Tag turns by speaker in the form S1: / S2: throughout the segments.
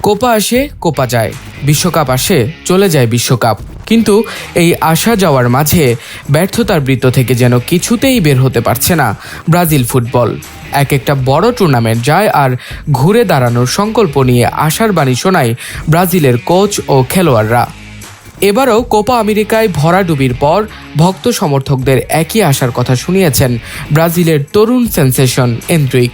S1: Copa আসে, Copa যায়, বিশ্বকাপ আসে, চলে যায় বিশ্বকাপ। কিন্তু এই আসা যাওয়ার মাঝে ব্যর্থতার বৃত্ত থেকে যেন কিছুতেই বের হতে পারছে না ব্রাজিল ফুটবল। এক একটা বড় টুর্নামেন্ট যায় আর ঘুরে দাঁড়ানোর সংকল্প নিয়ে আশার বাণী শোনায় ব্রাজিলের কোচ ও খেলোয়াড়রা। এবারও কোপা আমেরিকায় ভরাডুবির পর ভক্ত সমর্থকদের একই আশার কথা শুনিয়েছেন ব্রাজিলের তরুণ সেন্সেশন এন্ড্রিক।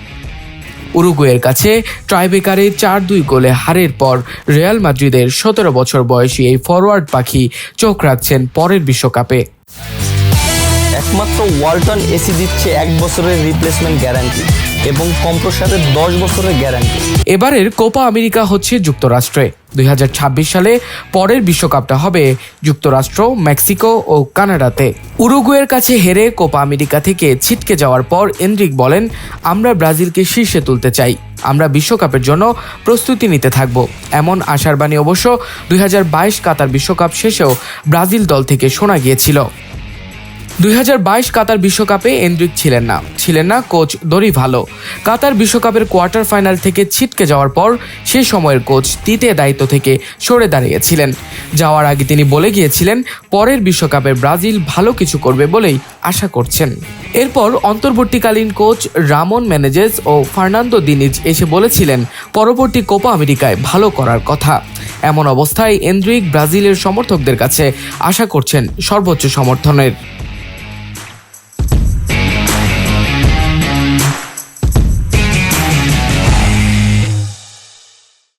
S1: উরুগুয়ের কাছে ট্রাইবেকারে 4-2 গোলে হারের পর রিয়াল মাদ্রিদের 17 বছর বয়সী এই ফরওয়ার্ড পাখি চোখ রাখছেন পরের বিশ্বকাপে।
S2: একমাত্র ওয়ালটন এসি দিচ্ছে 1 বছরের রিপ্লেসমেন্ট গ্যারান্টি এবং কম্প্রেসারের 10 বছরের গ্যারান্টি।
S1: এবারের কোপা আমেরিকা হচ্ছে যুক্তরাষ্ট্রে। 2026 সালে পরের বিশ্বকাপটা হবে যুক্তরাষ্ট্র, মেক্সিকো ও কানাডাতে। উরুগুয়ের কাছে হেরে কোপা আমেরিকা থেকে ছিটকে যাওয়ার পর এনরিক বলেন, আমরা ব্রাজিলকে শীর্ষে তুলতে চাই, আমরা বিশ্বকাপের জন্য প্রস্তুতি নিতে থাকব। এমন আশার বাণী অবশ্য 2022 কাতার বিশ্বকাপ শেষেও ব্রাজিল দল থেকে শোনা গিয়েছিল। 2022 কাতার বিশ্বকাপে এনরিক ছিলেন না কোচ দরিভালো। কাতার বিশ্বকাপের কোয়ার্টার ফাইনাল থেকে ছিটকে যাওয়ার পর সে সময়ের কোচ তিতে দায়িত্ব থেকে সরে দাঁড়িয়েছিলেন। যাওয়ার আগে তিনি বলে গিয়েছিলেন পরের বিশ্বকাপে ব্রাজিল ভালো কিছু করবে বলেই আশা করছেন। এরপর অন্তর্বর্তীকালীন কোচ রামন মেনেজেস ও ফার্নান্দো দিনিজ এসে বলেছিলেন পরবর্তী কোপা আমেরিকায় ভালো করার কথা। এমন অবস্থায় এনরিক ব্রাজিলের সমর্থকদের কাছে আশা করছেন সর্বোচ্চ সমর্থনের।